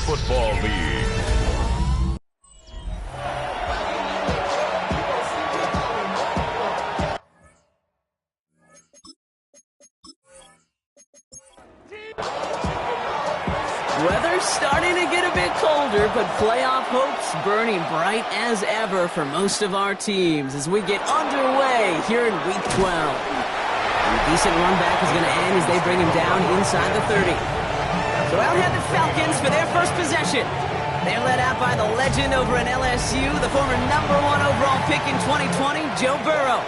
Football League. Weather's starting to get a bit colder, but playoff hopes burning bright as ever for most of our teams as we get underway here in Week 12. A decent run back is going to end as they bring him down inside the 30. So out head the Falcons for their first possession. They're led out by the legend over in LSU, the former #1 overall pick in 2020, Joe Burrow.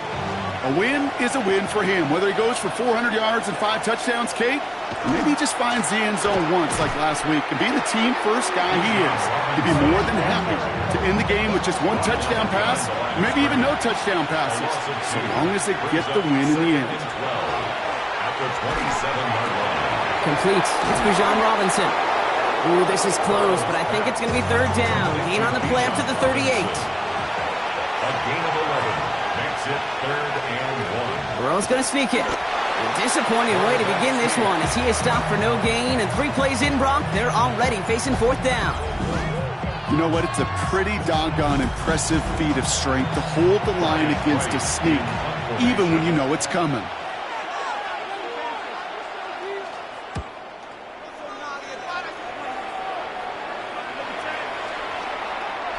A win is a win for him, whether he goes for 400 yards and 5 touchdowns, Kate, or maybe he just finds the end zone once like last week. And being the team-first guy he is, he'd be more than happy to end the game with just 1 touchdown pass, or maybe even no touchdown passes, so long as they get the win in the end. Complete. It's Bijan Robinson. Ooh, this is close, but I think it's going to be 3rd down. Gain on the play up to the 38. A gain of 11 makes it 3rd and 1. Burrow's going to sneak it. A disappointing way to begin this one as he is stopped for no gain, and 3 plays in, Brock, they're already facing 4th down. You know what? It's a pretty doggone impressive feat of strength to hold the line against a sneak, even when you know it's coming.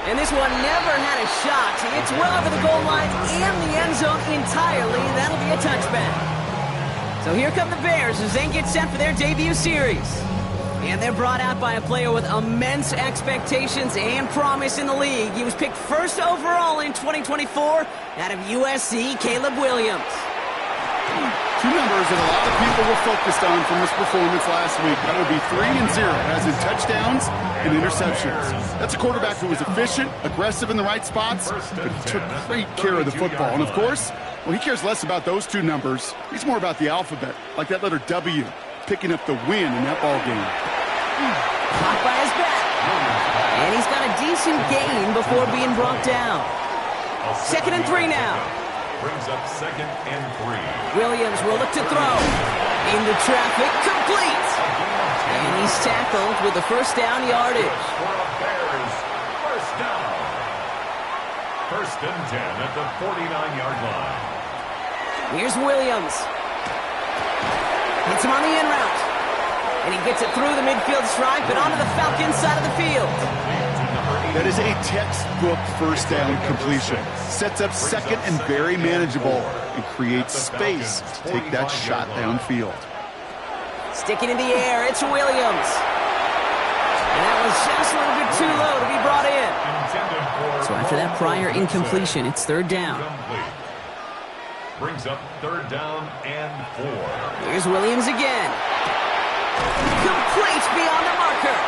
And this one never had a shot. It's well over the goal line and the end zone entirely. That'll be a touchback. So here come the Bears as they get set for their debut series. And they're brought out by a player with immense expectations and promise in the league. He was picked 1st overall in 2024 out of USC, Caleb Williams. 2 numbers that a lot of people were focused on from his performance last week. That would be 3 and 0, as in touchdowns and interceptions. That's a quarterback who was efficient, aggressive in the right spots, but he took great care of the football. And of course, well, he cares less about those 2 numbers. He's more about the alphabet, like that letter W, picking up the win in that ball game. Caught by his back. And he's got a decent gain before being brought down. 2nd and 3 now. Brings up 2nd and 3. Williams will look to throw. Into traffic, complete. And he's tackled with the 1st down yardage. For a Bears 1st down. 1st and 10 at the 49-yard line. Here's Williams. Hits him on the in route. And he gets it through the midfield stripe and onto the Falcons side of the field. That is a textbook 1st down completion. Sets up 2nd and very manageable and creates space to take that shot downfield. Sticking in the air, it's Williams. And that was just a little bit too low to be brought in. So after that prior incompletion, it's 3rd down. Brings up 3rd down and 4. Here's Williams again. Complete beyond the marker.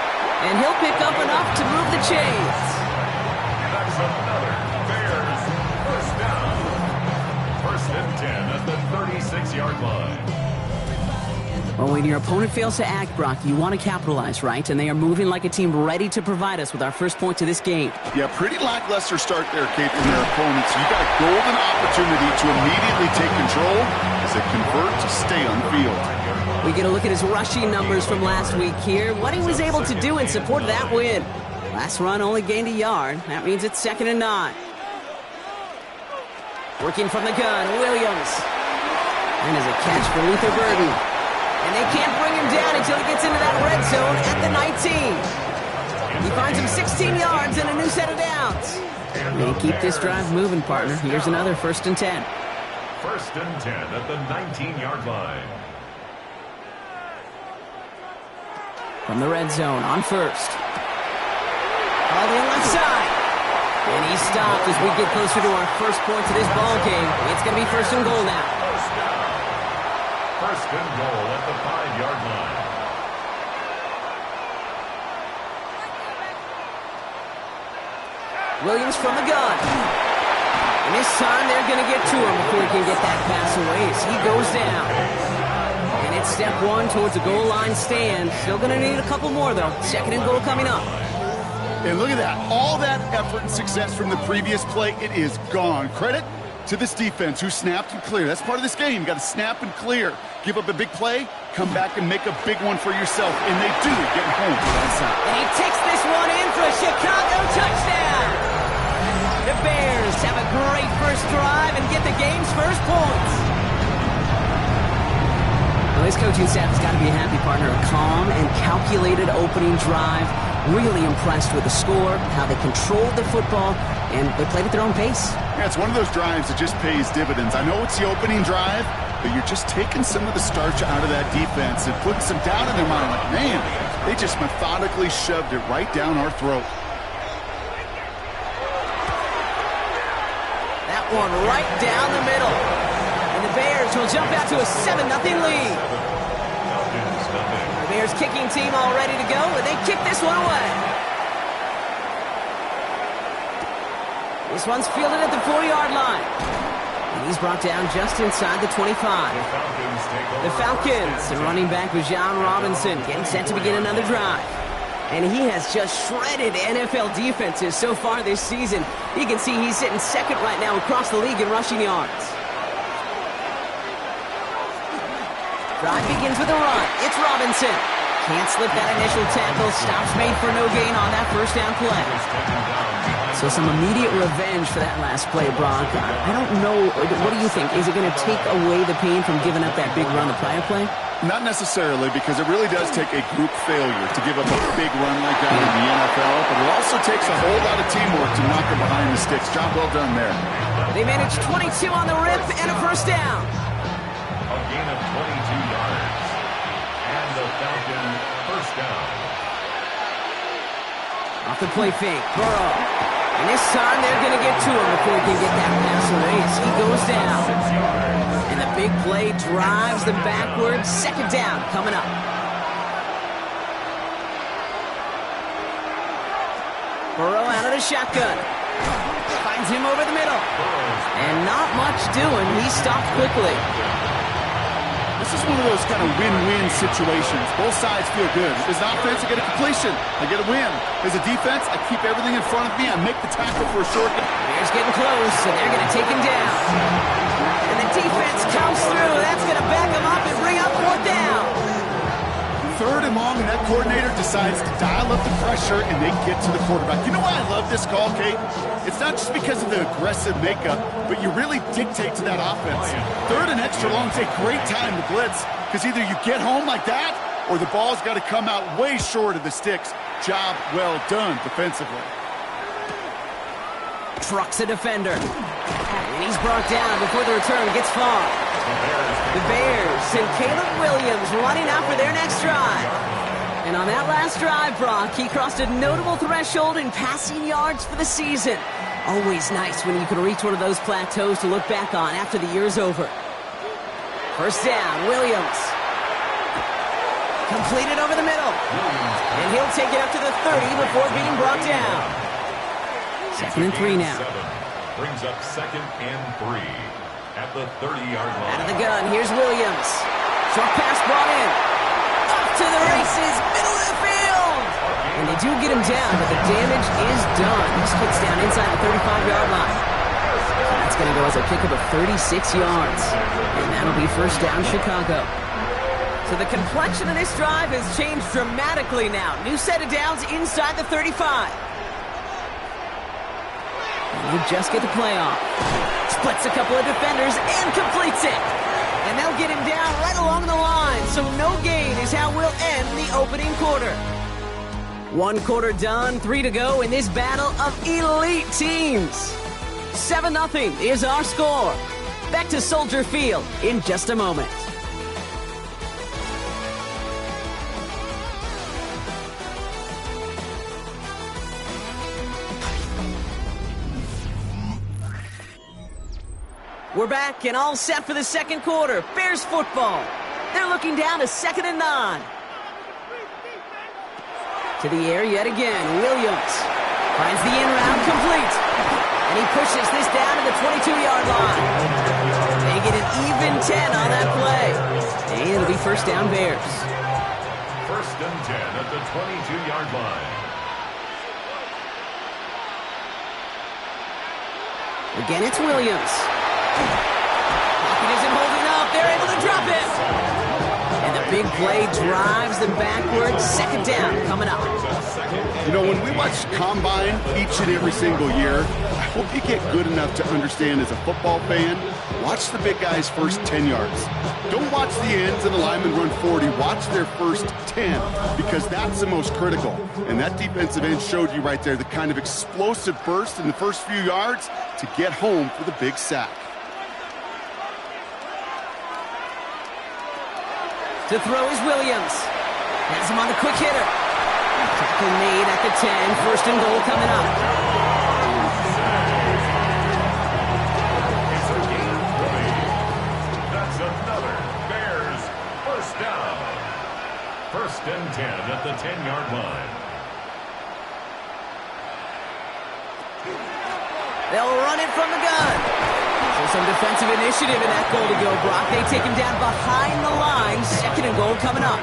And he'll pick up enough to move the chains. That's another Bears 1st down. 1st and 10 at the 36-yard line. Well, when your opponent fails to act, Brock, you want to capitalize, right? And they are moving like a team ready to provide us with our first point to this game. Yeah, pretty lackluster start there, Kate, from their opponents. You've got a golden opportunity to immediately take control as they convert to stay on the field. We get a look at his rushing numbers from last week here. What he was able to do in support of that win. Last run only gained a yard. That means it's 2nd and 9. Working from the gun, Williams. And as a catch for Luther Burden. And they can't bring him down until he gets into that red zone at the 19. He finds him 16 yards and a new set of downs. They keep this drive moving, partner. Here's another 1st and 10. 1st and 10 at the 19-yard line. From the red zone on 1st. All the left side. And he's stopped as we get closer to our first point to this ball game. It's going to be 1st and goal now. 1st and goal at the 5-yard line. Williams from the gun. And this time they're going to get to him before he can get that pass away as he goes down. And it's step 1 towards the goal line stand. Still going to need a couple more, though. 2nd and goal coming up. And look at that. All that effort and success from the previous play, it is gone. Credit to this defense who snapped and cleared. That's part of this game. You got to snap and clear. Give up a big play, come back and make a big one for yourself. And they do, getting home. And he takes this one in for a Chicago touchdown. The Bears have a great first drive and get the game's first points. Well, his coaching staff has got to be a happy partner. A calm and calculated opening drive. Really impressed with the score, how they controlled the football, and they played at their own pace. Yeah, it's one of those drives that just pays dividends. I know it's the opening drive, but you're just taking some of the starch out of that defense and putting some doubt in their mind. Like, man, they just methodically shoved it right down our throat. That one right down the middle. And the Bears will jump out to a 7-0 lead. The Bears kicking team all ready to go, and they kick this one away. This one's fielded at the 4-yard line. And he's brought down just inside the 25. The Falcons, and running back Bijan Robinson, getting set to begin another drive. And he has just shredded NFL defenses so far this season. You can see he's sitting second right now across the league in rushing yards. Drive begins with a run. It's Robinson. Can't slip that initial tackle. Stops made for no gain on that first down play. So some immediate revenge for that last play, Brock. I don't know. What do you think? Is it going to take away the pain from giving up that big run the prior play? Not necessarily, because it really does take a group failure to give up a big run like that in the NFL, but it also takes a whole lot of teamwork to knock it behind the sticks. Job well done there. They managed 22 on the rip and a first down. A gain of 22 yards. And the Falcon first down. Off the play fake, Burrow. And this time they're going to get to him before he can get that pass away as he goes down. And the big play drives them backwards. Second down coming up. Burrow out of the shotgun. Finds him over the middle. And not much doing. He stopped quickly. This is one of those kind of win-win situations. Both sides feel good. As an offense, I get a completion. I get a win. As a defense, I keep everything in front of me. I make the tackle for a short gain. Bears getting close, and they're going to take him down. And the defense comes through. That's going to back him up and bring up fourth down. Third and long, and that coordinator decides to dial up the pressure, and they get to the quarterback. You know why I love this call, Kate? It's not just because of the aggressive makeup, but you really dictate to that offense. Third and extra long is a great time to blitz, because either you get home like that, or the ball's got to come out way short of the sticks. Job well done defensively. Trucks a defender. And he's brought down before the return gets far. The Bears and Caleb Williams running out for their next drive. And on that last drive, Brock, he crossed a notable threshold in passing yards for the season. Always nice when you can reach one of those plateaus to look back on after the year's over. First down, Williams. Completed over the middle. And he'll take it up to the 30 before being brought down. 2nd and 3 now. Brings up 2nd and 3 at the 30-yard line. Out of the gun, here's Williams. Short pass brought in. Off to the races, middle of the field. And they do get him down, but the damage is done. This kicks down inside the 35-yard line. So that's going to go as a pickup of 36 yards. And that'll be first down Chicago. So the complexion of this drive has changed dramatically now. New set of downs inside the 35. And they just get the play off. Splits a couple of defenders and completes it. And they'll get him down right along the line. So no gain is how we'll end the opening quarter. 1 quarter done, 3 to go in this battle of elite teams. 7-0 is our score. Back to Soldier Field in just a moment. We're back and all set for the second quarter. Bears football. They're looking down to 2nd and 9. To the air yet again. Williams finds the in route complete. And he pushes this down to the 22-yard line. They get an even 10 on that play. And it'll be first down Bears. 1st and 10 at the 22-yard line. Again, it's Williams. Pocket isn't holding up. They're able to drop it. And the big play drives them backwards. Second down coming up. You know, when we watch Combine each and every single year, I hope you get good enough to understand as a football fan, watch the big guys' first 10 yards. Don't watch the ends and the linemen run 40. Watch their first 10 because that's the most critical. And that defensive end showed you right there the kind of explosive burst in the first few yards to get home for the big sack. To throw is Williams. Has him on the quick hitter. Tackle made at the 10. First and goal coming up. It's a gain of 3. That's another Bears first down. First and 10 at the 10-yard line. They'll run it from the gun. So some defensive initiative in that goal to go, Brock. They take him down behind the line. Second and goal coming up.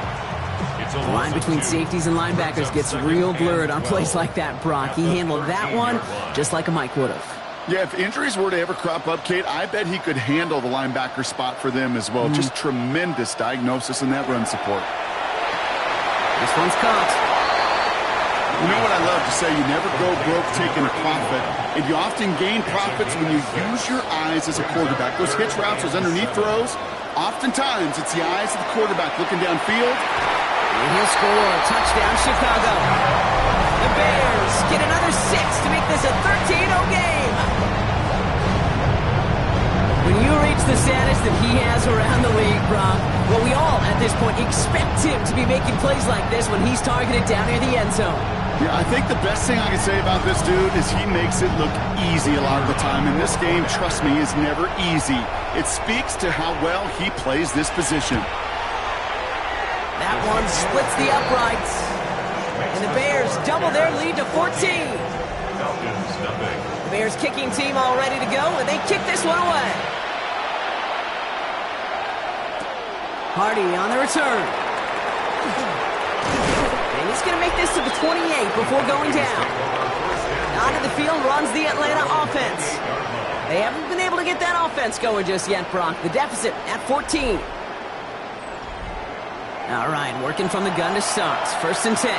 The line between safeties and linebackers gets real blurred on plays like that, Brock. He handled that one just like a Mike would have. Yeah, if injuries were to ever crop up, Kate, I bet he could handle the linebacker spot for them as well. Just tremendous diagnosis in that run support. This one's caught. You know what I love to say? You never go broke taking a profit, and you often gain profits when you use your eyes as a quarterback. Those hitch routes, those underneath throws, oftentimes it's the eyes of the quarterback looking downfield. And he'll score. Touchdown, Chicago. The Bears get another 6 to make this a 13-0 game. When you reach the status that he has around the league, Brock, well, we all, at this point, expect him to be making plays like this when he's targeted down near the end zone. Yeah, I think the best thing I can say about this dude is he makes it look easy a lot of the time. And this game, trust me, is never easy. It speaks to how well he plays this position. That one splits the uprights. And the Bears double their lead to 14. The Bears kicking team all ready to go, and they kick this one away. Hardy on the return. And he's going to make this to the 28 before going down. Onto the field runs the Atlanta offense. They haven't been able to get that offense going just yet, Brock. The deficit at 14. All right, working from the gun to start. First and 10.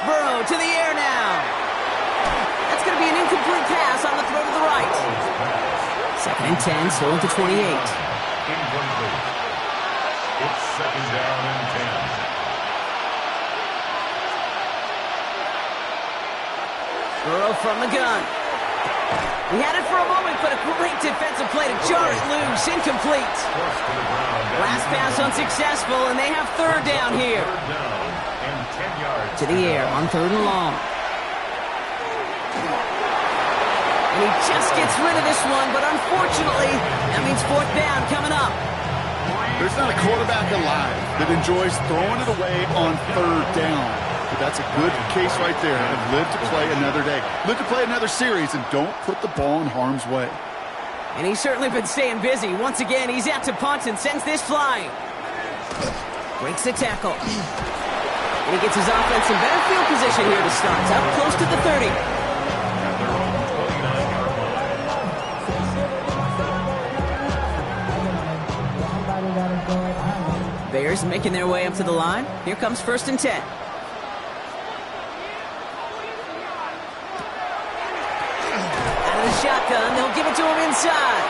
Burrow to the air now. That's going to be an incomplete pass on the throw to the right. Second and 10, still at the 28. Incomplete. It's second down and 10. Burrow from the gun. He had it for a moment, but a great defensive play to jar it loose. Incomplete. Last pass unsuccessful, and they have third down here. To the air on third and long. And he just gets rid of this one, but unfortunately, that means fourth down coming up. There's not a quarterback alive that enjoys throwing it away on third down. But that's a good case right there of live to play another day. Live to play another series and don't put the ball in harm's way. And he's certainly been staying busy. Once again, he's out to punt and sends this flying. Breaks the tackle. And he gets his offense in better field position here to start. Out close to the 30. Bears making their way up to the line. Here comes first and 10. Shotgun, they'll give it to him inside.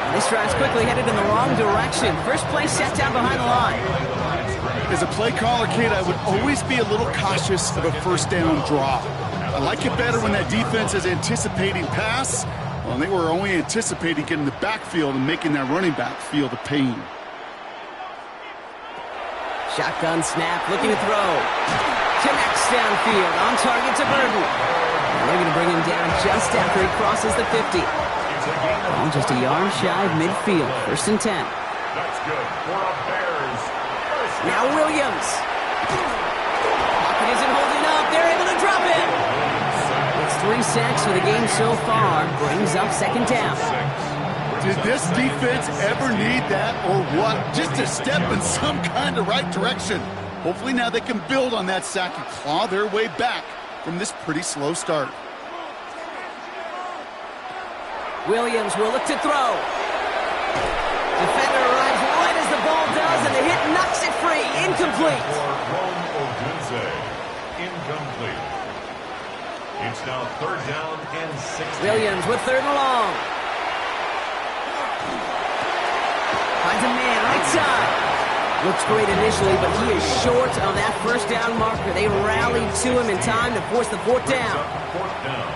And this drive's quickly headed in the wrong direction. First play set down behind the line. As a play caller, kid, I would always be a little cautious of a first down draw. I like it better when that defense is anticipating pass. Well, they were only anticipating getting the backfield and making that running back feel the pain. Shotgun snap, looking to throw. Connects downfield, on target to Burton. They're going to bring him down just after he crosses the 50. Well, just a yard shy of midfield. First and 10. That's good for a Bears. Now Williams. Pocket isn't holding up. They're able to drop it. It's 3 sacks for the game so far. Brings up second down. Did this defense ever need that or what? Just a step in some kind of right direction. Hopefully now they can build on that sack and claw their way back from this pretty slow start. Williams will look to throw. Defender arrives right as the ball does, and the hit knocks it free. Incomplete. Incomplete. It's now 3rd down and 16. Williams with 3rd and long. Finds a man right side. Looks great initially, but he is short of that 1st down marker. They rallied to him in time to force the 4th down. 4th down.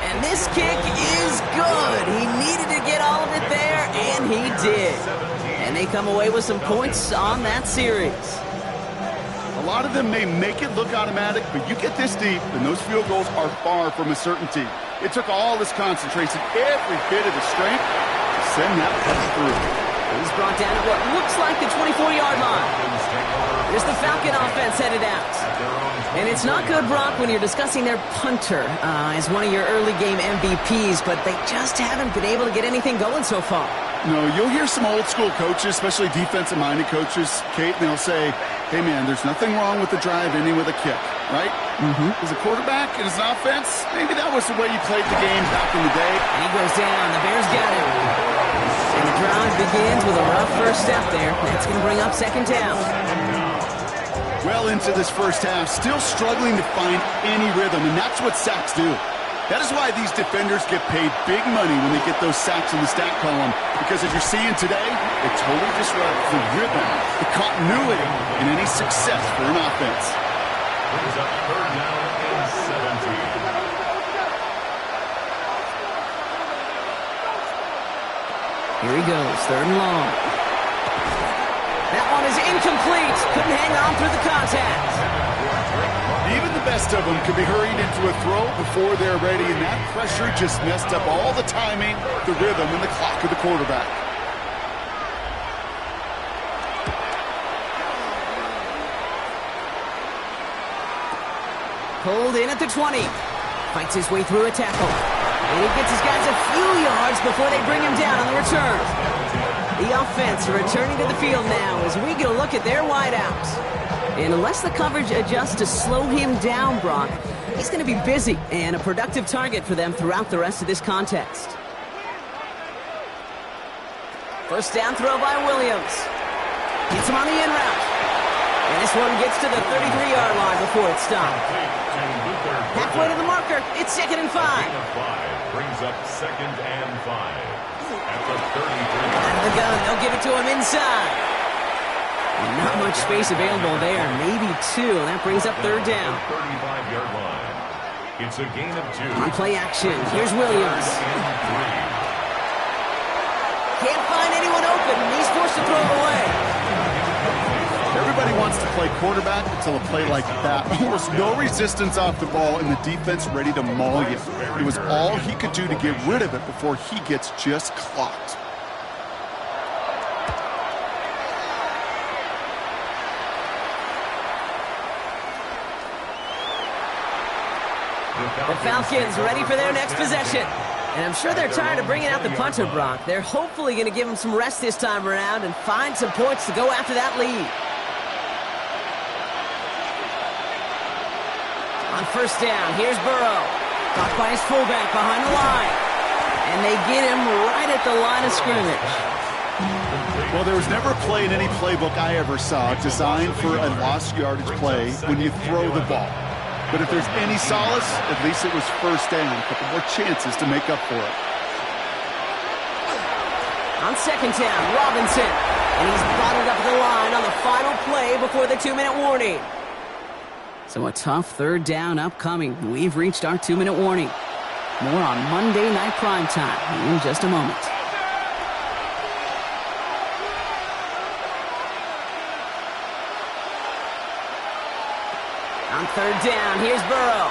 And this kick is good. He needed to get all of it there, and he did. And they come away with some points on that series. A lot of them may make it look automatic, but you get this deep, and those field goals are far from a certainty. It took all his concentration, every bit of his strength, to send that push through. He's brought down at what looks like the 24-yard line. There's the Falcon offense headed out. And it's not good, Brock, when you're discussing their punter as one of your early game MVPs, but they just haven't been able to get anything going so far. No, you'll hear some old school coaches, especially defensive-minded coaches, Kate, and they'll say, hey, man, there's nothing wrong with the drive ending with a kick, right? As a quarterback and as an offense, maybe that was the way you played the game back in the day. And he goes down. The Bears got him. And the drive begins with a rough first step there. That's going to bring up 2nd down. Well into this first half, still struggling to find any rhythm, and that's what sacks do. That is why these defenders get paid big money when they get those sacks in the stat column, because as you're seeing today, it totally disrupts the rhythm, the continuity, and any success for an offense. Brings up 3rd down and 17. Here he goes, 3rd and long. That one is incomplete. Couldn't hang on through the contact. Even the best of them could be hurried into a throw before they're ready, and that pressure just messed up all the timing, the rhythm, and the clock of the quarterback. Pulled in at the 20. Fights his way through a tackle. And he gets his guys a few yards before they bring him down on the return. The offense returning to the field now as we get a look at their wideouts. And unless the coverage adjusts to slow him down, Brock, he's going to be busy and a productive target for them throughout the rest of this contest. 1st down throw by Williams. Gets him on the in route. And this one gets to the 33-yard line before it's stopped. Halfway to the marker. It's 2nd and 5. Brings up 2nd and 5. At the 33. Out of the gun. They'll give it to him inside. And not much space available there. Maybe 2. That brings up 3rd down. 35-yard line. It's a gain of 2. On play action. Here's Williams. Can't find anyone open. He's forced to throw it away. Everybody wants to play quarterback until a play like that. Almost no resistance off the ball and the defense ready to maul you. It was all he could do to get rid of it before he gets just clocked. The Falcons ready for their next possession. And I'm sure they're tired of bringing out the punter, Brock. They're hopefully going to give him some rest this time around and find some points to go after that lead. On 1st down, here's Burrow. Caught by his fullback behind the line. And they get him right at the line of scrimmage. Well, there was never a play in any playbook I ever saw designed for a lost yardage play when you throw the ball. But if there's any solace, at least it was 1st down. A couple more chances to make up for it. On 2nd down, Robinson. And he's bottled up the line on the final play before the 2-minute warning. So a tough 3rd down upcoming. We've reached our 2-minute warning. More on Monday Night Primetime in just a moment. On 3rd down, here's Burrow.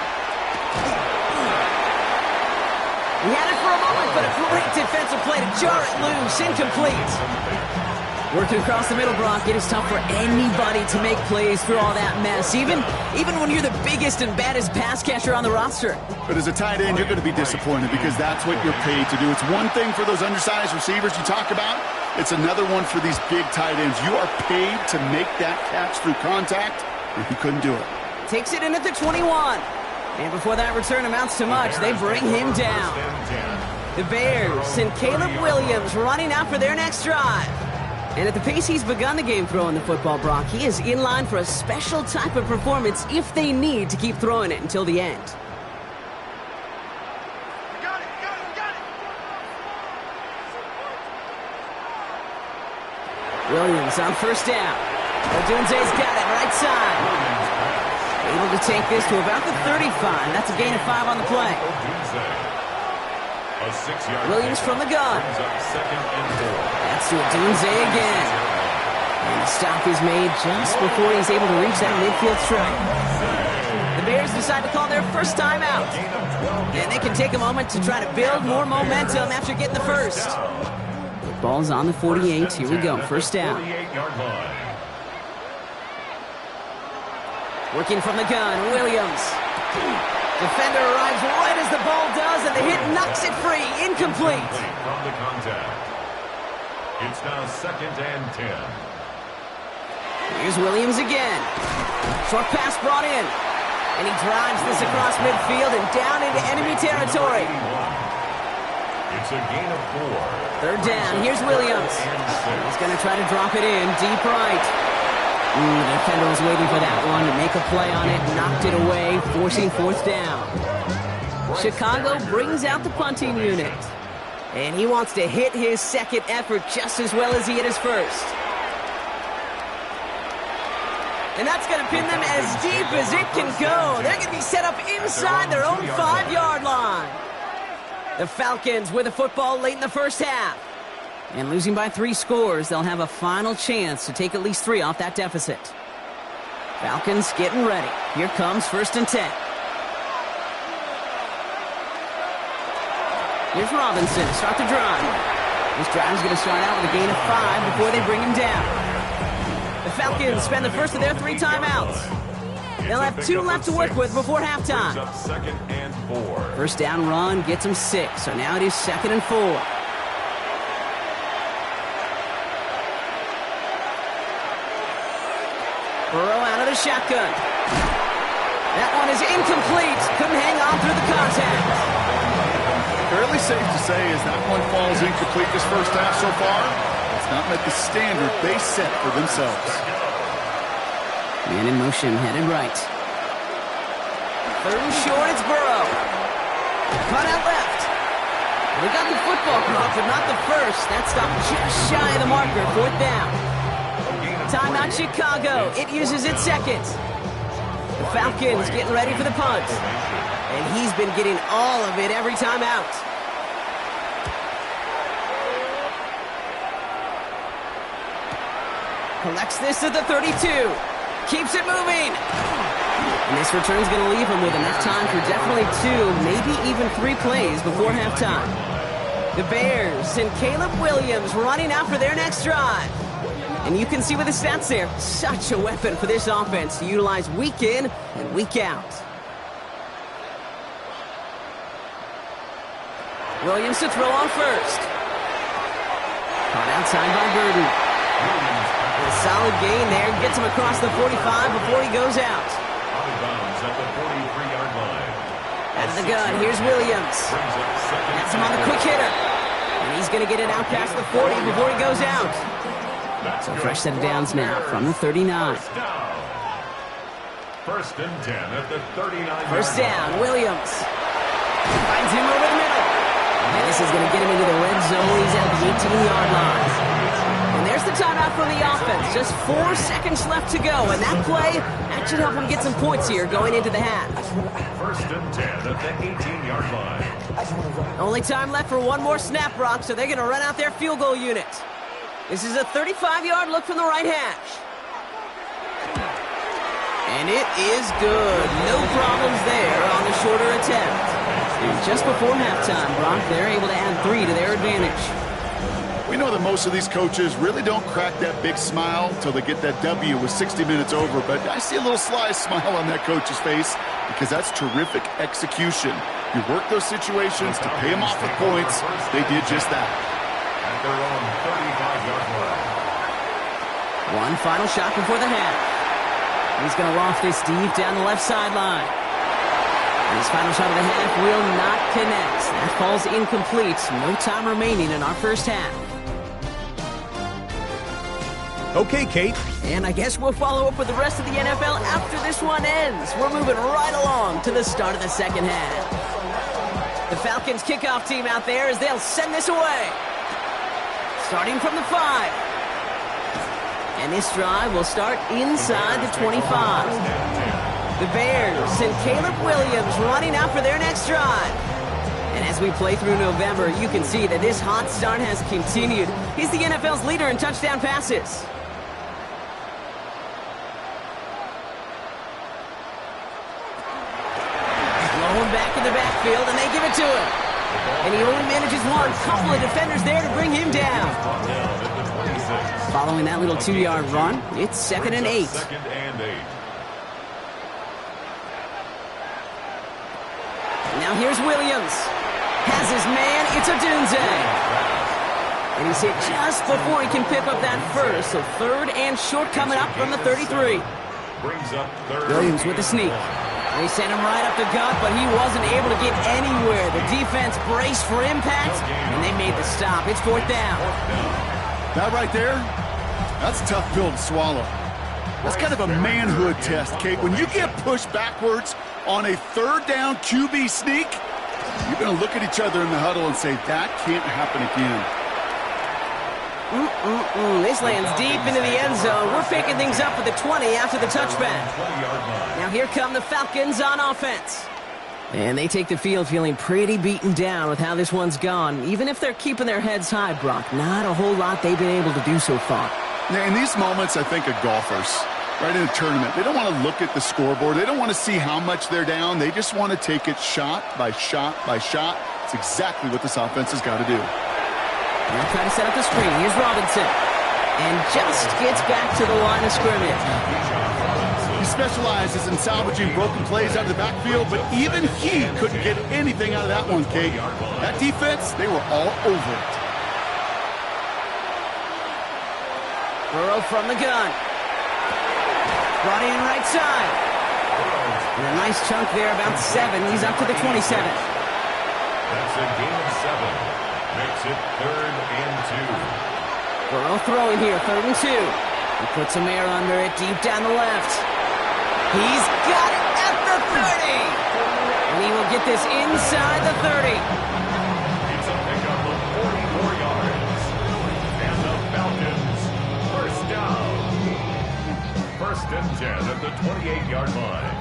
He had it for a moment, but a great defensive play to jar it loose. Incomplete. Working across the middle, Brock, it is tough for anybody to make plays through all that mess, even when you're the biggest and baddest pass catcher on the roster. But as a tight end, you're going to be disappointed because that's what you're paid to do. It's one thing for those undersized receivers you talk about. It's another one for these big tight ends. You are paid to make that catch through contact, and he couldn't do it. Takes it in at the 21. And before that return amounts to much, they bring him down. The Bears and Caleb Williams running out for their next drive. And at the pace he's begun the game throwing the football, Brock, he is in line for a special type of performance if they need to keep throwing it until the end. Williams on first down. Odunze's got it right side. Able to take this to about the 35. That's a gain of 5 on the play. Williams from the gun. That's to Odunze again. And the stop is made just before he's able to reach that midfield strike. The Bears decide to call their first timeout. And they can take a moment to try to build more momentum after getting the first. Ball's on the 48. Here we go. First down. Working from the gun, Williams. Defender arrives right as the ball does, and the hit knocks it free. Incomplete. From the contact. It's now 2nd and 10. Here's Williams again. Short pass brought in. And he drives this across midfield and down into enemy territory. It's a gain of 4. 3rd down. Here's Williams. He's going to try to drop it in deep right. The defender was waiting for that one to make a play on it. Knocked it away, forcing 4th down. Chicago brings out the punting unit. And he wants to hit his second effort just as well as he hit his first. And that's going to pin them as deep as it can go. They're going to be set up inside their own 5-yard line. The Falcons with the football late in the first half. And losing by 3 scores, they'll have a final chance to take at least 3 off that deficit. Falcons getting ready. Here comes 1st and 10. Here's Robinson to start the drive. This drive is going to start out with a gain of 5 before they bring him down. The Falcons spend the first of their 3 timeouts. They'll have 2 left to work with before halftime. 2nd and 4. First down run gets them 6, so now it is 2nd and 4. Burrow out of the shotgun. That one is incomplete. Couldn't hang on through the contact. Fairly safe to say as that one falls incomplete this first half so far, it's not met the standard they set for themselves. Man in motion, headed right. 3rd and short, it's Burrow. Cut out left. They got the football clock, but not the first. That stopped just shy of the marker. 4th down. Timeout Chicago. It uses its 2nd. The Falcons getting ready for the punt. And he's been getting all of it every time out. Collects this at the 32. Keeps it moving. And this return's going to leave him with enough time for definitely 2, maybe even 3 plays before halftime. The Bears and Caleb Williams running out for their next drive. And you can see with the stats there, such a weapon for this offense to utilize week in and week out. Williams to throw on first. Caught outside by Burden. A solid gain there. Gets him across the 45 before he goes out. Out of bounds at the 43-yard line. Out of the gun, here's Williams. Gets him on the quick hitter. And he's going to get it out past the 40 before he goes out. So fresh set of downs now from the 39. 1st and 10 at the 39. First down, Williams. Finds him over the middle. And this is going to get him into the red zone. He's at the 18-yard line. And there's the timeout from the offense. Just 4 seconds left to go. And that play, that should help him get some points here going into the half. 1st and 10 at the 18-yard line. Only time left for one more snap, Brock, so they're going to run out their field goal unit. This is a 35-yard look from the right hash. And it is good. No problems there on the shorter attempt. And just before halftime, Brock, they're able to add 3 to their advantage. We know that most of these coaches really don't crack that big smile until they get that W with 60 minutes over, but I see a little sly smile on that coach's face because that's terrific execution. You work those situations to pay them off with points. They did just that. At their own 35-yard line. One final shot before the half. He's going to loft this deep down the left sideline. And his final shot of the half will not connect. That falls incomplete. No time remaining in our first half. Okay, Kate. And I guess we'll follow up with the rest of the NFL after this one ends. We're moving right along to the start of the second half. The Falcons kickoff team out there as they'll send this away. Starting from the 5. And this drive will start inside the 25. The Bears send Caleb Williams running out for their next drive. And as we play through November, you can see that this hot start has continued. He's the NFL's leader in touchdown passes. Throwing back in the backfield, and they give it to him. And he only manages one. Couple of defenders there to bring him down. Following that little 2-yard run, it's 2nd and 8. Second and 8. Now here's Williams. Has his man. It's Odunze. And he's hit just before he can pick up that first. So 3rd and short coming up from the 33. Brings up 3rd. Williams with the sneak. They sent him right up the gut, but he wasn't able to get anywhere. The defense braced for impact, and they made the stop. It's 4th down. That right there, that's a tough pill to swallow. That's kind of a manhood test, Kate. When you get pushed backwards on a 3rd down QB sneak, you're going to look at each other in the huddle and say, that can't happen again. This lands deep into the end zone. We're picking things up at the 20 after the touchback. Now here come the Falcons on offense. And they take the field feeling pretty beaten down with how this one's gone. Even if they're keeping their heads high, Brock, not a whole lot they've been able to do so far. Now, in these moments, I think of golfers, right, in a tournament. They don't want to look at the scoreboard. They don't want to see how much they're down. They just want to take it shot by shot by shot. It's exactly what this offense has got to do. They'll try to set up the screen. Here's Robinson. And just gets back to the line of scrimmage. He specializes in salvaging broken plays out of the backfield, but even he couldn't get anything out of that one, Kate. That defense, they were all over it. Burrow from the gun. Brought in right side. And a nice chunk there, about 7. He's up to the 27. That's a gain of 7. Makes it 3rd and 2. Burrow throwing here, 3rd and 2. He puts some air under it, deep down the left. He's got it at the 30. And he will get this inside the 30. It's a pickup of 44 yards. And the Falcons, 1st down. 1st and 10 at the 28-yard line.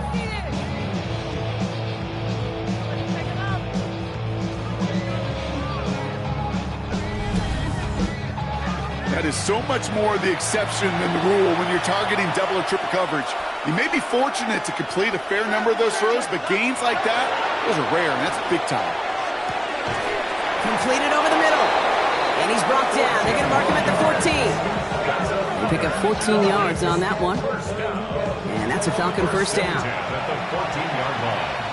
That is so much more the exception than the rule when you're targeting double or triple coverage. You may be fortunate to complete a fair number of those throws, but gains like that, those are rare, and that's big time. Completed over the middle. And he's brought down. They're going to mark him at the 14. They pick up 14 yards on that one. And that's a Falcon 1st down. At the 14-yard line.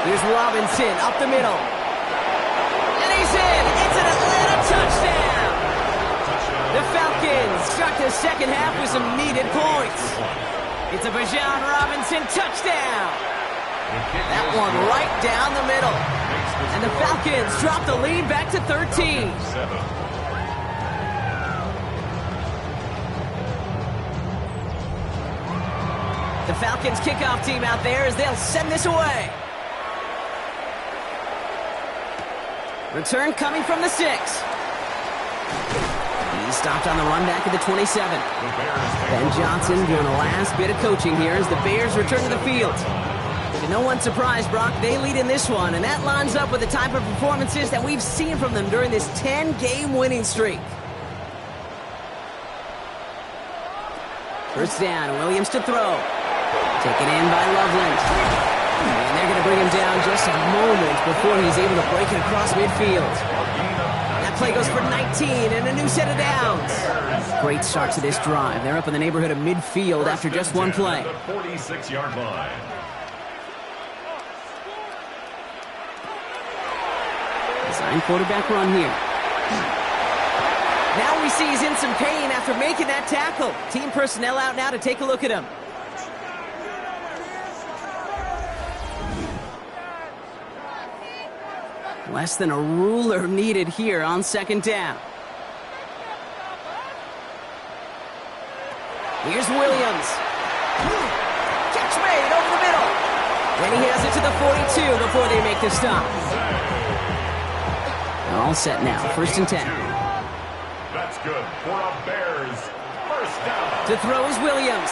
Here's Robinson up the middle. And he's in. It's an Atlanta touchdown. The Falcons start the second half with some needed points. It's a Bijan Robinson touchdown. That one right down the middle. And the Falcons drop the lead back to 13. The Falcons kickoff team out there as they'll send this away. Return coming from the 6. He's stopped on the run back at the 27. Ben Johnson doing the last bit of coaching here as the Bears return to the field. To no one's surprise, Brock, they lead in this one, and that lines up with the type of performances that we've seen from them during this 10-game winning streak. 1st down, Williams to throw. Taken in by Loveland. And They're going to bring him down just a moment before he's able to break it across midfield. That play goes for 19 and a new set of downs. Great start to this drive. They're up in the neighborhood of midfield after just one play. The 46-yard line. Design quarterback run here. Now we see he's in some pain after making that tackle. Team personnel out now to take a look at him. Less than a ruler needed here on second down. Here's Williams. Catch made over the middle. And he has it to the 42 before they make the stop. All set now, 1st and 10. That's good for a Bears first down. To throw is Williams.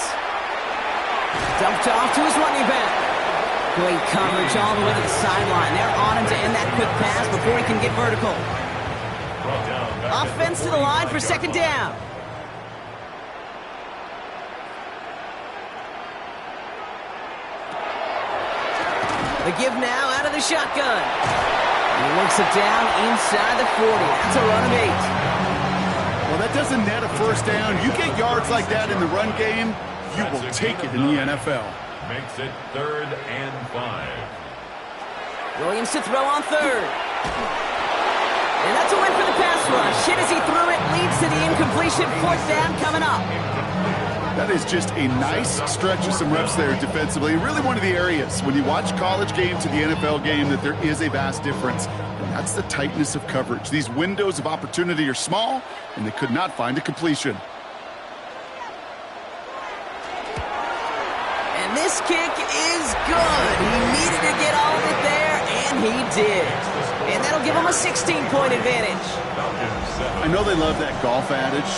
Dumped off to his running back. Great coverage all the way to the sideline. They're on him to end that quick pass before he can get vertical. Offense to the line for second down. The give now out of the shotgun. He works it down inside the 40. That's a run of 8. Well, that doesn't net a first down. You get yards like that in the run game, you will take it in the NFL. Makes it 3rd and 5. Williams to throw on 3rd. And that's a win for the pass rush. Hit as he threw it, leads to the incompletion. 4th down coming up. That is just a nice stretch of some reps there defensively. Really one of the areas when you watch college game to the NFL game that there is a vast difference. And that's the tightness of coverage. These windows of opportunity are small, and they could not find a completion. And this kick is good. He needed to get all of it there, and he did. And that'll give him a 16-point advantage. I know they love that golf adage,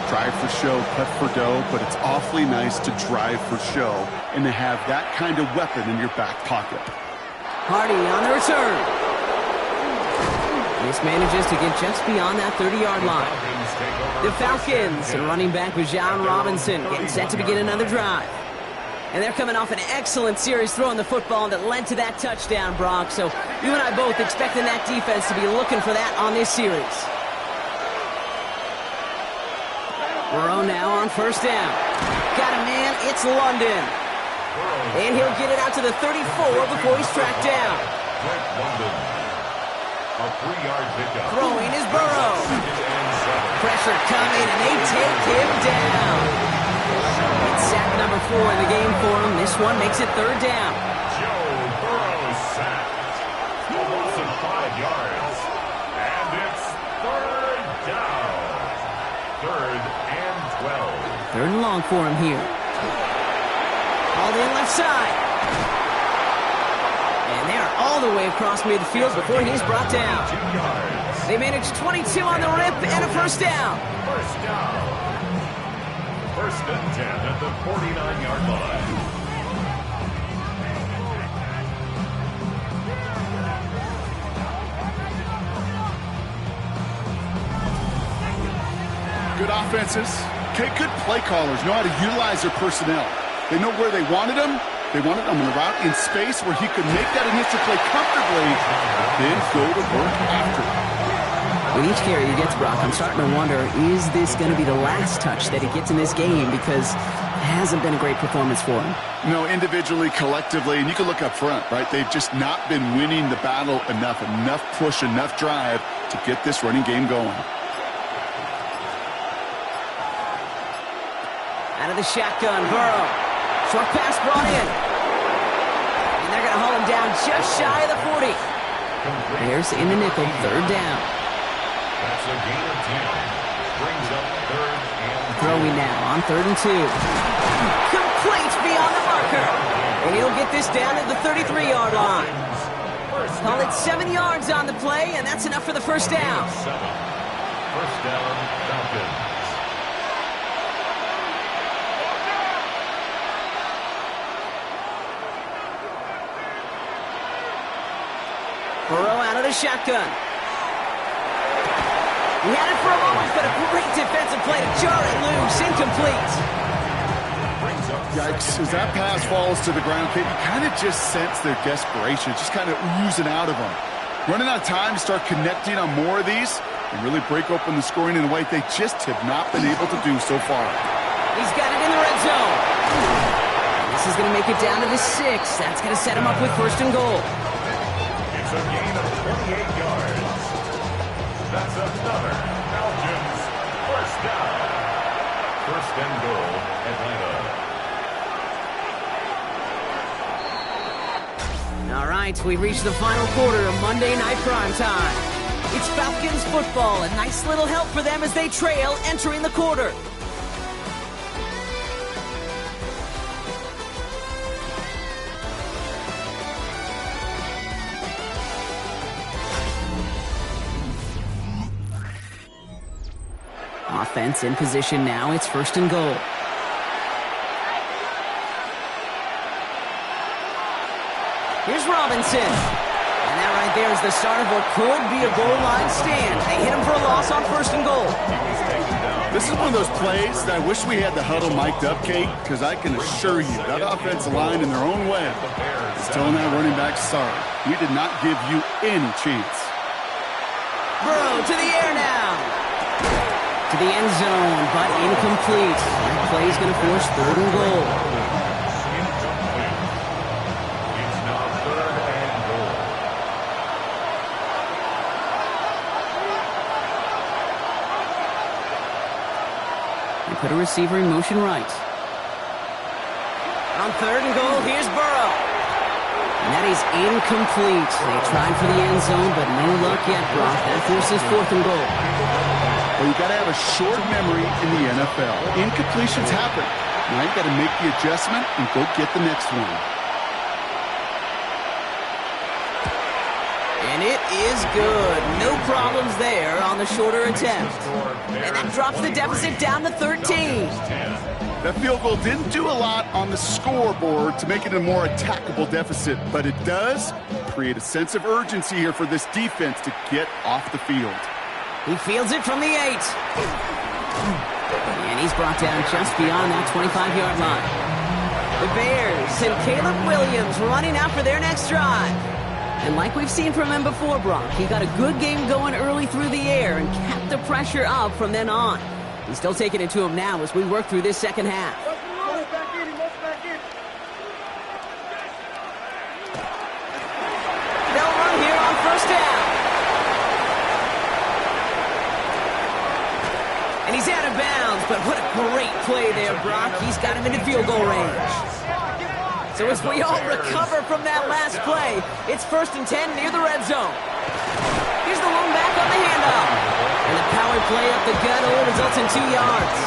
drive for show, putt for dough, but it's awfully nice to drive for show and to have that kind of weapon in your back pocket. Hardy on the return. This manages to get just beyond that 30-yard line. The Falcons and running back Bijan Robinson getting set to begin another drive. And they're coming off an excellent series throwing the football that led to that touchdown, Brock. So you and I both expecting that defense to be looking for that on this series. Burrow now on 1st down. Got a man, it's London. And he'll get it out to the 34 before he's tracked down. A 3-yard pickup. Throwing is Burrow. Pressure coming, and they take him down. It's sack number 4 in the game for him. This one makes it 3rd down. Joe Burrow sacked. A loss of 5 yards. And it's 3rd down. 3rd and 12. 3rd and long for him here. Hauled in left side. And they're all the way across midfield before he's brought down. 2 yards. They managed 22 on the rip and a 1st down. First down. 1st and 10 at the 49-yard line. Good offenses. Okay, good play callers know how to utilize their personnel. They know where they wanted them. They wanted him on the route in space where he could make that initial play comfortably, then go to work after. With each carry he gets, Brock, I'm starting to wonder, is this going to be the last touch that he gets in this game? Because it hasn't been a great performance for him. No, individually, collectively, and you can look up front, right? They've just not been winning the battle enough push, enough drive to get this running game going. Out of the shotgun, Burrow. Short pass brought in. And they're going to haul him down just shy of the 40. Bears in the nickel, 3rd down. That's a gain of 10. Brings up 3rd and Throwing now on 3rd and 2. Complete beyond the marker. And he'll get this down at the 33-yard line. Call it 7 yards on the play, and that's enough for the 1st down. 7. 1st down, Falcons. Burrow out of the shotgun. He had it for a moment, but a great defensive play to jar it loose. Incomplete. Brings up Yikes, as that pass falls to the ground, Kate, you kind of just sense their desperation, just kind of oozing out of them. Running out of time to start connecting on more of these and really break open the scoring in a way they just have not been able to do so far. He's got it in the red zone. This is going to make it down to the 6. That's going to set him up with first and goal. It's a gain of 28 yards. That's another Falcons first down. First and goal, Atlanta. All right, we reached the final quarter of Monday Night Primetime. It's Falcons football, a nice little help for them as they trail entering the quarter. Offense in position now. It's first and goal. Here's Robinson. And that right there is the start of what could be a goal line stand. They hit him for a loss on first and goal. This is one of those plays that I wish we had the huddle mic'd up, Kate, because I can assure you that offensive line in their own way is telling that running back, sorry, we did not give you any chance. Burrow to the air now. To the end zone, but incomplete. That play is going to force third and goal. Incomplete. It's now third and goal. They put a receiver in motion right. On third and goal, here's Burrow. And that is incomplete. They tried for the end zone, but no luck yet, Brock. That forces fourth and goal. Well, you got to have a short memory in the NFL. Incompletions happen. Now you got to make the adjustment and go get the next one. And it is good. No problems there on the shorter attempt. And that drops the deficit down to 13. That field goal didn't do a lot on the scoreboard to make it a more attackable deficit, but it does create a sense of urgency here for this defense to get off the field. He fields it from the 8. And he's brought down just beyond that 25-yard line. The Bears and Caleb Williams running out for their next drive. And like we've seen from him before, Brock, he got a good game going early through the air and kept the pressure up from then on. He's still taking it to him now as we work through this second half. They'll run here on first down. And he's out of bounds, but what a great play there, Brock. He's got him into field goal range. So as we all recover from that last play, it's first and 10 near the red zone. Here's the lone back on the handoff. And the power play up the gut only results in 2 yards.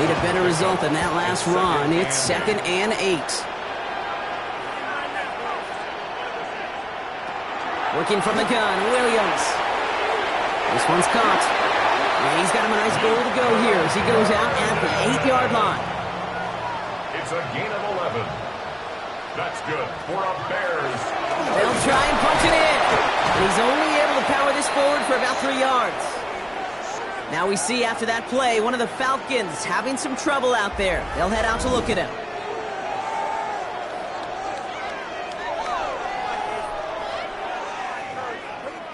Need a better result than that last run. It's second and 8. Working from the gun, Williams. This one's caught. And he's got him a nice goal to go here as he goes out at the 8-yard line. It's a gain of 11. That's good for a Bears. They'll try and punch it in. And he's only able to power this forward for about 3 yards. Now we see after that play, one of the Falcons having some trouble out there. They'll head out to look at him.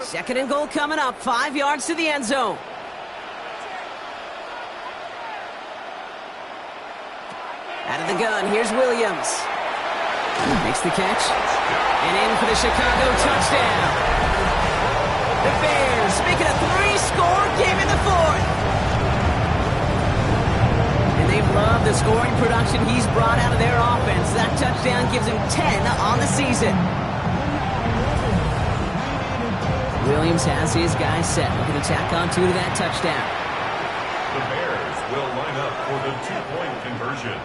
Second and goal coming up, 5 yards to the end zone. Out of the gun, here's Williams. Makes the catch. And in for the Chicago touchdown. The Bears make it a 3-score game in the fourth. And they've loved the scoring production he's brought out of their offense. That touchdown gives him 10 on the season. Williams has his guys set. Looking to tack on 2 to that touchdown. The Bears will line up for the 2-point conversion.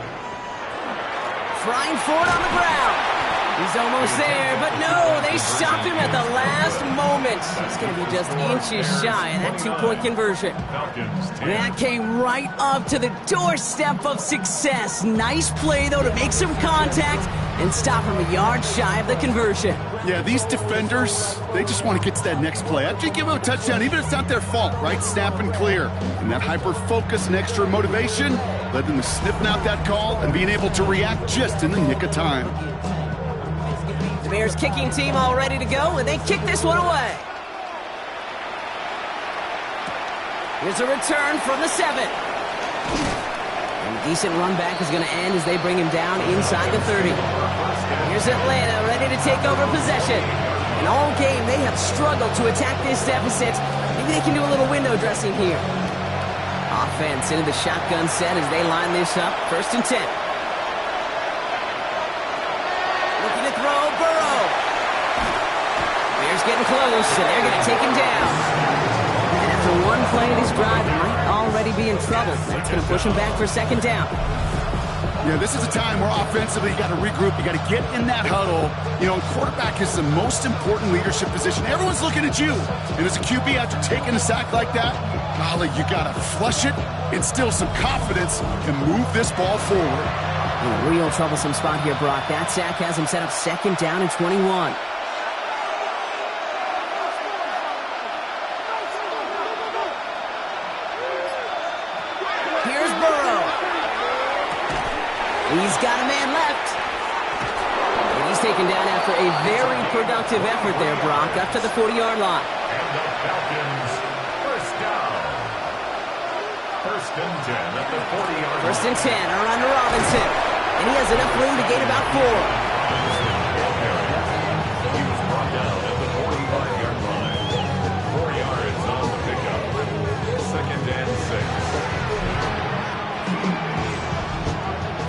Flying forward on the ground. He's almost there, but no, they stopped him at the last moment. He's going to be just inches shy of that 2-point conversion. That came right up to the doorstep of success. Nice play, though, to make some contact and stop him a yard shy of the conversion. Yeah, these defenders, they just want to get to that next play. After you give them a touchdown, even if it's not their fault, right? Snap and clear. And that hyper-focus and extra motivation led them to sniffing out that call and being able to react just in the nick of time. The Bears kicking team all ready to go, and they kick this one away. Here's a return from the 7. And a decent run back is going to end as they bring him down inside the 30. Here's Atlanta ready to take over possession. And all game, they have struggled to attack this deficit. Maybe they can do a little window dressing here. Offense into the shotgun set as they line this up. 1st and 10. Looking to throw, Burrow. Bears getting close, and they're going to take him down. And after one play of this drive, he might already be in trouble. That's going to push him back for 2nd down. Yeah, this is a time where offensively you got to regroup. You got to get in that huddle. You know, quarterback is the most important leadership position. Everyone's looking at you. And as a QB, after taking a sack like that, golly, you got to flush it, instill some confidence, and move this ball forward. In a real troublesome spot here, Brock. That sack has him set up 2nd down and 21. Here's Burrow. He's got a man left. And he's taken down after a very productive effort there, Brock, up to the 40-yard line. And the Falcons, 1st down. 1st and 10 at the 40-yard line. 1st and 10, around to Robinson. And he has enough room to gain about 4. He was brought down at the 45-yard line. 4 yards on the pickup. 2nd and 6.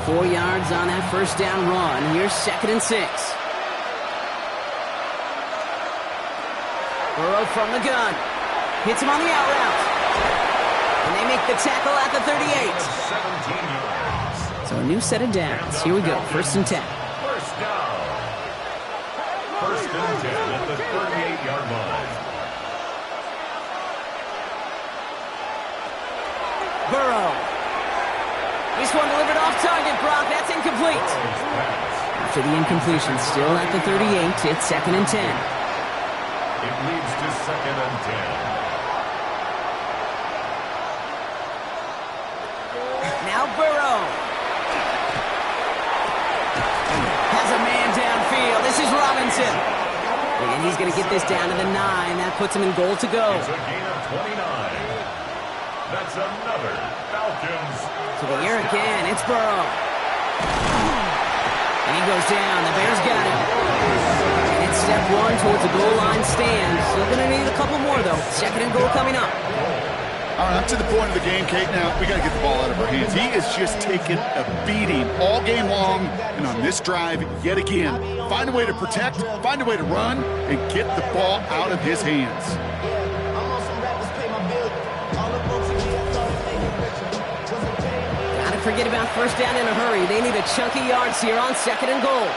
4 yards on that 1st down run. Here's 2nd and 6. Burrow from the gun. Hits him on the out route. And they make the tackle at the 38. 17 yards. So a new set of downs. Here we go. 1st and 10. 1st down. 1st and 10 at the 38-yard line. Burrow. This one delivered off target, Brock. That's incomplete. After the incompletion, still at the 38, it's 2nd and 10. It leads to 2nd and 10. Now Burrow. Has a man downfield. This is Robinson. And he's going to get this down to the 9. That puts him in goal to go. It's a gain of 29. That's another Falcons. To the air again. It's Burrow. And he goes down. The Bears got him. And it's step 1 towards the goal line stand. Still going to need a couple more, though. 2nd and goal coming up. All right, up to the point of the game, Kate. Now, we got to get the ball out of our hands. He is just taking a beating all game long, and on this drive, yet again. Find a way to protect, find a way to run, and get the ball out of his hands. Gotta forget about 1st down in a hurry. They need a chunky yards here on 2nd and goal.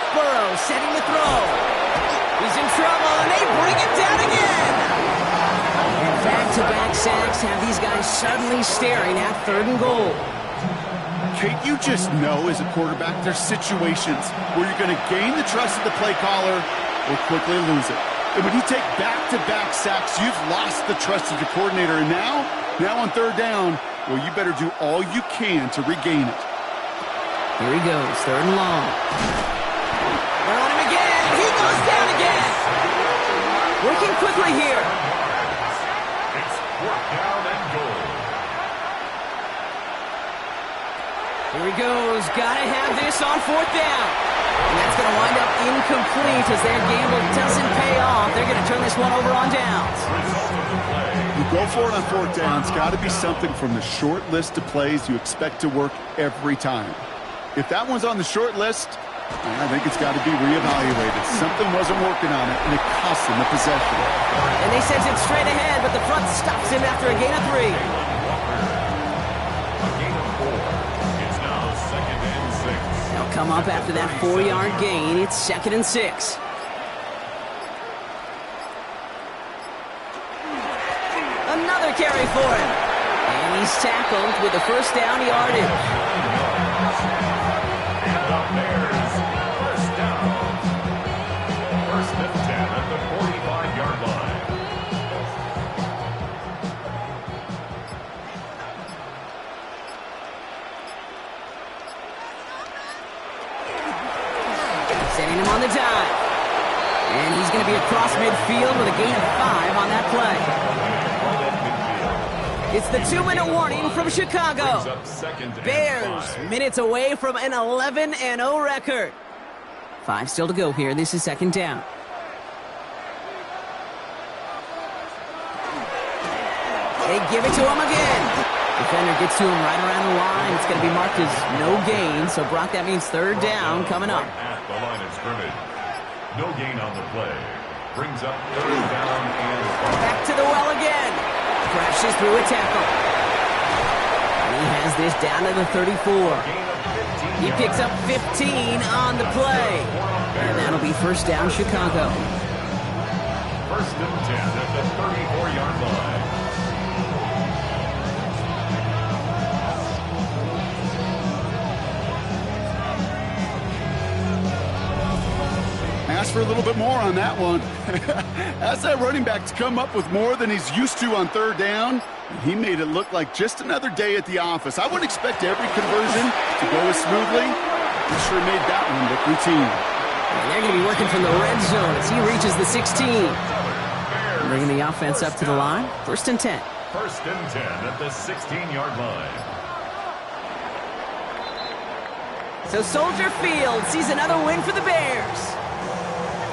Burrow setting the throw. He's in trouble, and they bring him down again. And back-to-back sacks have these guys suddenly staring at 3rd and goal. Kate, you just know as a quarterback there's situations where you're going to gain the trust of the play caller or quickly lose it. And when you take back-to-back sacks, you've lost the trust of your coordinator. And now on 3rd down, well, you better do all you can to regain it. Here he goes, 3rd and long. They're on him again. He goes down again. Working quickly here. It's 4th down and goal. Here he goes. Gotta have this on 4th down. And that's going to wind up incomplete as their gamble doesn't pay off. They're going to turn this one over on downs. You go for it on 4th down. It's got to be something from the short list of plays you expect to work every time. If that one's on the short list, I think it's got to be reevaluated. Something wasn't working on it, and it cost them the possession. And they sent it straight ahead, but the front stops him after a gain of 3. A gain of 4. It's now 2nd and 6. They'll come up after that 4-yard gain. It's 2nd and 6. Another another carry for him. And he's tackled with the first down yardage. And the Bears, first down. First and 10 at the 45-yard line. Setting him on the dive. And he's going to be across midfield with a gain of 5 on that play. It's the 2-minute warning from Chicago. Bears, minutes away from an 11-0 record. 5 still to go here. This is second down. They give it to him again. Defender gets to him right around the line. It's going to be marked as no gain. So, Brock, that means third down coming up. At the line of scrimmage. No gain on the play. Brings up third down and 5. Back to the well again. Crashes through a tackle. And he has this down to the 34. He picks up 15 on the play. And that'll be first down, Chicago. First and 10 at the 34-yard line. Ask for a little bit more on that one. Ask that running back to come up with more than he's used to on third down. He made it look like just another day at the office. I wouldn't expect every conversion to go as smoothly. He sure made that one look routine. And they're going to be working from the red zone as he reaches the 16. Bringing the offense up to the line. First and 10. First and 10 at the 16-yard line. So Soldier Field sees another win for the Bears.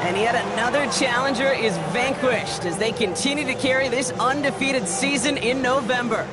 And yet another challenger is vanquished as they continue to carry this undefeated season in November.